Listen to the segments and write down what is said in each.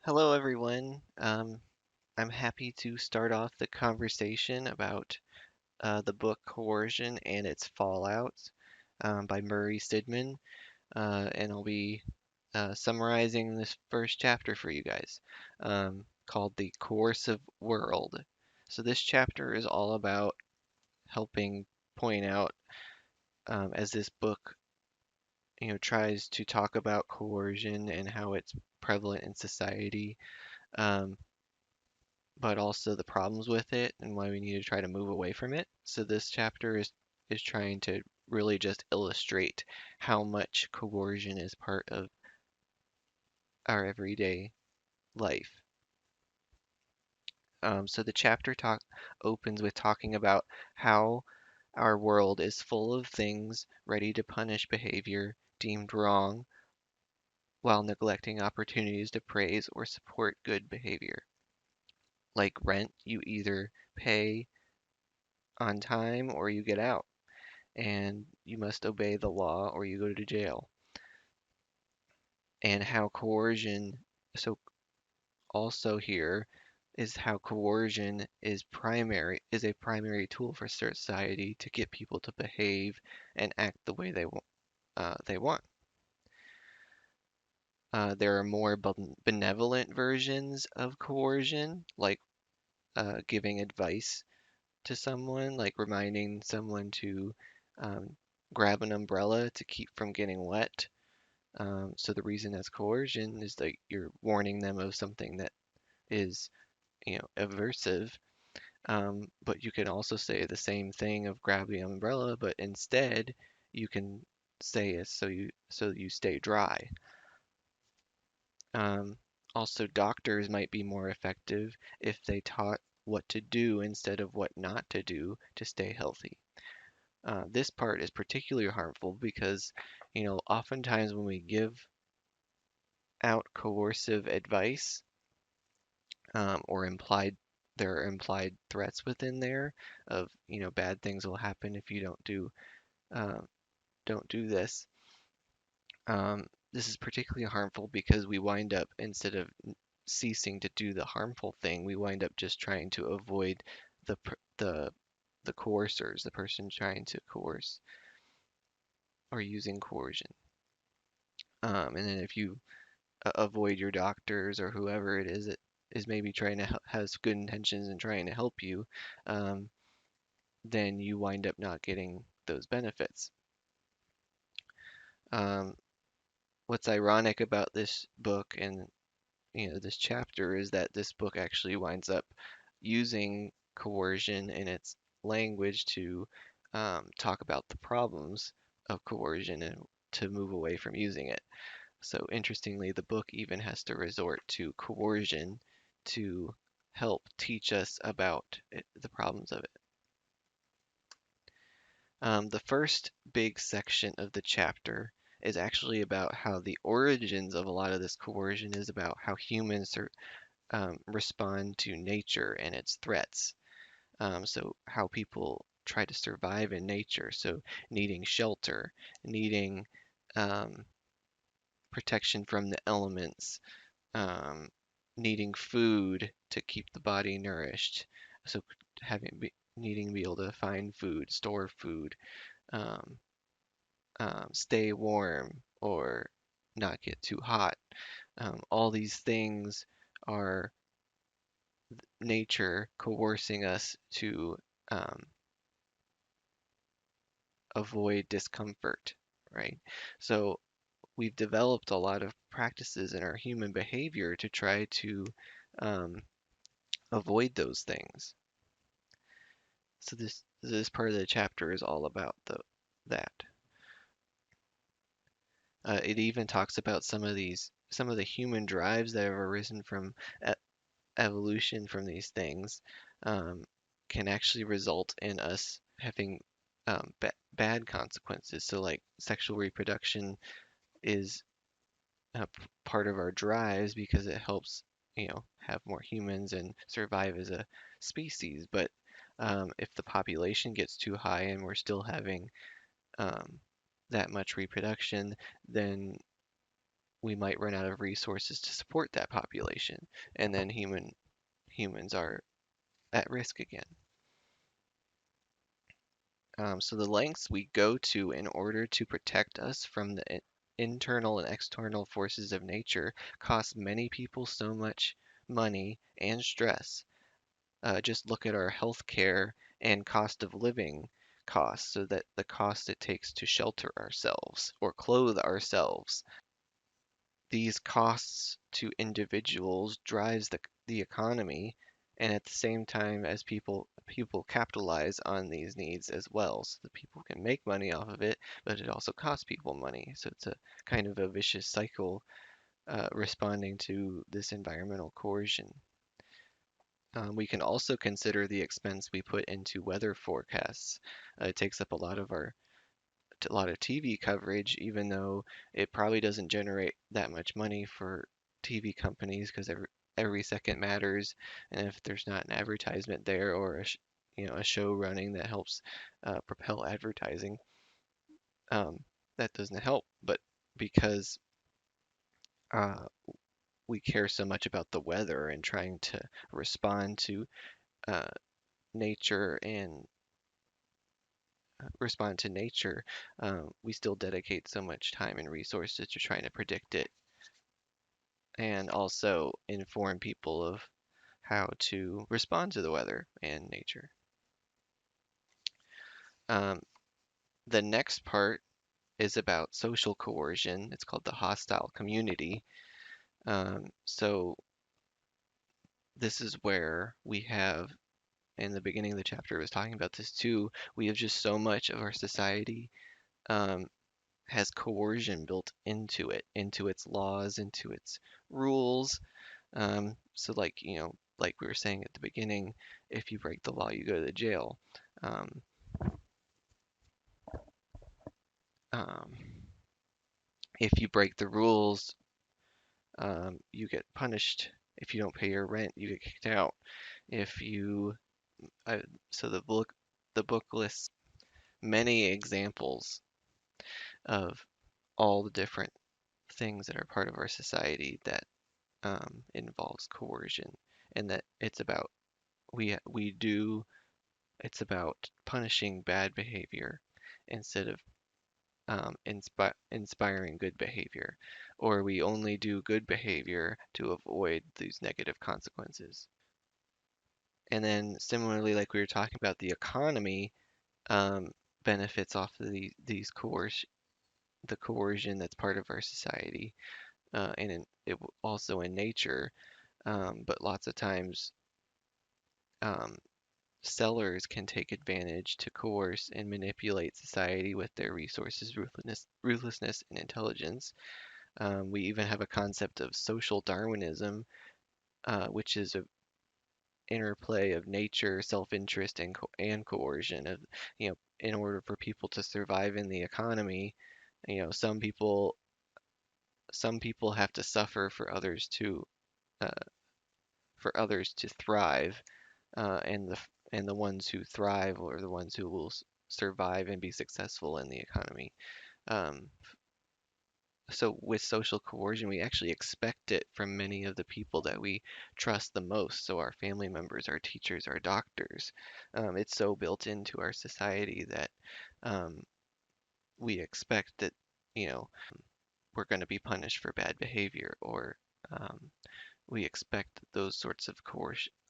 Hello, everyone. I'm happy to start off the conversation about the book Coercion and its Fallout by Murray Sidman, and I'll be summarizing this first chapter for you guys called The Coercive World. So, this chapter is all about helping point out, as this book tries to talk about coercion and how it's prevalent in society. Um, but also the problems with it and why we need to try to move away from it. So this chapter is trying to really just illustrate how much coercion is part of our everyday life. So the chapter talk opens with talking about how our world is full of things ready to punish behavior deemed wrong while neglecting opportunities to praise or support good behavior. Like rent, you either pay on time or you get out, and you must obey the law or you go to jail. And how coercion, so also here is how coercion is a primary tool for society to get people to behave and act the way they want. There are more benevolent versions of coercion, like giving advice to someone, like reminding someone to um, grab an umbrella to keep from getting wet. So the reason that's coercion is that you're warning them of something that is, aversive. But you can also say the same thing of grab the umbrella, but instead you can say it so you stay dry. Um, Also, doctors might be more effective if they taught what to do instead of what not to do to stay healthy. This part is particularly harmful because, oftentimes when we give out coercive advice, or there are implied threats within there of, bad things will happen if you uh, don't do this. This is particularly harmful because we wind up, instead of ceasing to do the harmful thing, we wind up just trying to avoid the the coercers, the person trying to coerce or using coercion. And then if you avoid your doctors or whoever it is that is maybe trying to has good intentions and trying to help you, um, then you wind up not getting those benefits. Um, what's ironic about this book and this chapter is that this book actually winds up using coercion in its language to talk about the problems of coercion and to move away from using it. So interestingly, the book even has to resort to coercion to help teach us about the problems of it. The first big section of the chapter is actually about how the origins of a lot of this coercion is about how humans respond to nature and its threats. So how people try to survive in nature. So needing shelter, needing um, protection from the elements, um, needing food to keep the body nourished. So needing to be able to find food, store food, um, stay warm, or not get too hot. All these things are nature coercing us to um, avoid discomfort, right? So we've developed a lot of practices in our human behavior to try to um, avoid those things. So this part of the chapter is all about that. It even talks about some of the human drives that have arisen from e- evolution from these things um, can actually result in us having bad consequences. So like sexual reproduction is part of our drives because it helps, have more humans and survive as a species. But if the population gets too high and we're still having um, that much reproduction, then we might run out of resources to support that population, and then humans are at risk again. So the lengths we go to in order to protect us from the internal and external forces of nature cost many people so much money and stress. Just look at our healthcare and cost of living costs, so that the cost it takes to shelter ourselves or clothe ourselves. These costs to individuals drives the economy, and at the same time as people capitalize on these needs as well, so that people can make money off of it, but it also costs people money. So it's a kind of a vicious cycle, responding to this environmental coercion. We can also consider the expense we put into weather forecasts. It takes up a lot of TV coverage, even though it probably doesn't generate that much money for TV companies, because every second matters, and if there's not an advertisement there, or a show running that helps propel advertising, um, that doesn't help. But because uh, we care so much about the weather and trying to respond to uh, nature and respond to nature, we still dedicate so much time and resources to trying to predict it, and also inform people of how to respond to the weather and nature. Um, the next part is about social coercion. It's called the hostile community. So this is where we have, in the beginning of the chapter, I was talking about this too. We have just so much of our society um, has coercion built into it, into its laws, into its rules. So like we were saying at the beginning, if you break the law, you go to the jail. Um, um, if you break the rules, you get punished. If you don't pay your rent, you get kicked out. If you, uh, so the book lists many examples of all the different things that are part of our society that involves coercion, and that we do it's about punishing bad behavior instead of inspiring good behavior, or we only do good behavior to avoid these negative consequences. And then similarly, like we were talking about, the economy um, benefits off of the coercion that's part of our society, also in nature. But lots of times, um, sellers can take advantage to coerce and manipulate society with their resources, ruthlessness, and intelligence. We even have a concept of social Darwinism, which is a interplay of nature, self-interest, and coercion. In order for people to survive in the economy, you know, some people have to suffer uh, for others to thrive, and the ones who thrive are the ones who will survive and be successful in the economy. Um, so with social coercion, we actually expect it from many of the people that we trust the most. So our family members, our teachers, our doctors. It's so built into our society that um, we expect that, you know, we're going to be punished for bad behavior, or um, we expect those sorts of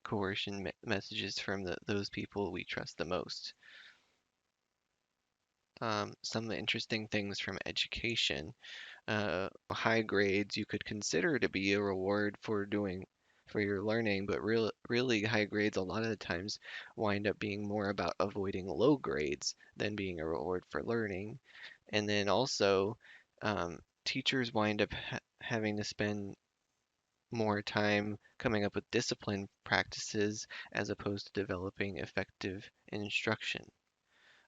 coercion messages from those people we trust the most. Some of the interesting things from education: high grades you could consider to be a reward for your learning, but really high grades a lot of the times wind up being more about avoiding low grades than being a reward for learning. And then also, teachers wind up having to spend more time coming up with discipline practices as opposed to developing effective instruction.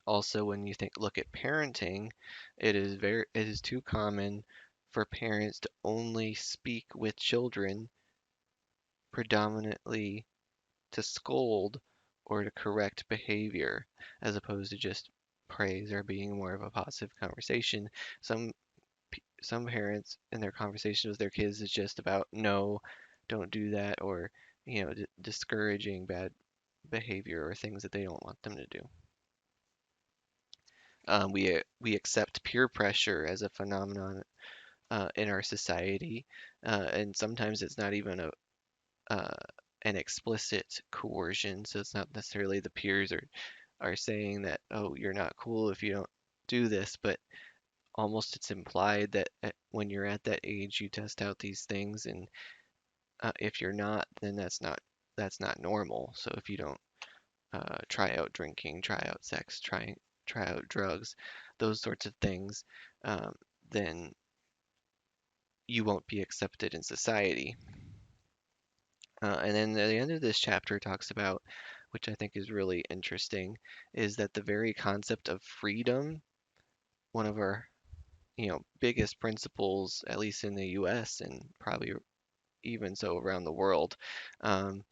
Also, when you look at parenting, it is too common for parents to only speak with children predominantly to scold or to correct behavior, as opposed to just praise or being more of a positive conversation. Some some parents in their conversations with their kids is just about no, don't do that, or discouraging bad behavior or things that they don't want them to do. We accept peer pressure as a phenomenon in our society, and sometimes it's not even uh, an explicit coercion. So it's not necessarily the peers are saying that, oh, you're not cool if you don't do this, but almost it's implied that when you're at that age, you test out these things, and if you're not, then that's not normal. So if you don't try out drinking, try out sex, try out drugs, those sorts of things, um, then you won't be accepted in society. And then the end of this chapter talks about, which I think is really interesting, is that the very concept of freedom, one of our biggest principles, at least in the U.S. and probably even so around the world, um,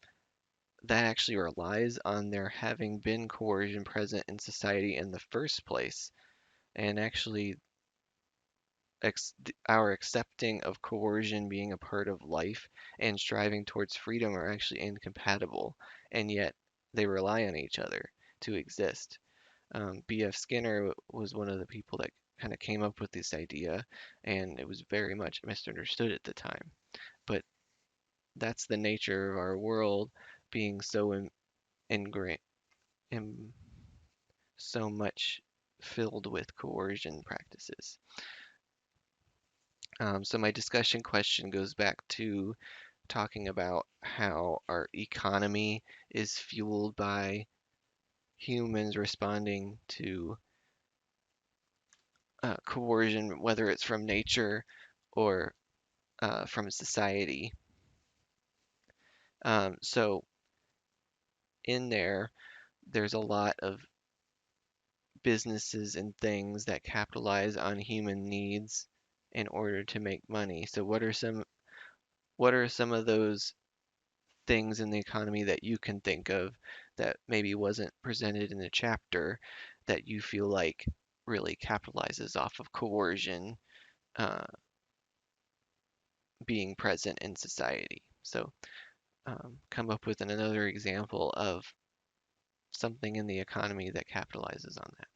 that actually relies on there having been coercion present in society in the first place. And actually, our accepting of coercion being a part of life and striving towards freedom are actually incompatible, and yet they rely on each other to exist. B.F. Skinner was one of the people that kind of came up with this idea, and it was very much misunderstood at the time. But that's the nature of our world being so ingrained, in, so much filled with coercion practices. So my discussion question goes back to talking about how our economy is fueled by humans responding to coercion, whether it's from nature or from society. So in there's a lot of businesses and things that capitalize on human needs in order to make money. So what are some of those things in the economy that you can think of that maybe wasn't presented in the chapter that you feel like really capitalizes off of coercion uh, being present in society? So come up with another example of something in the economy that capitalizes on that.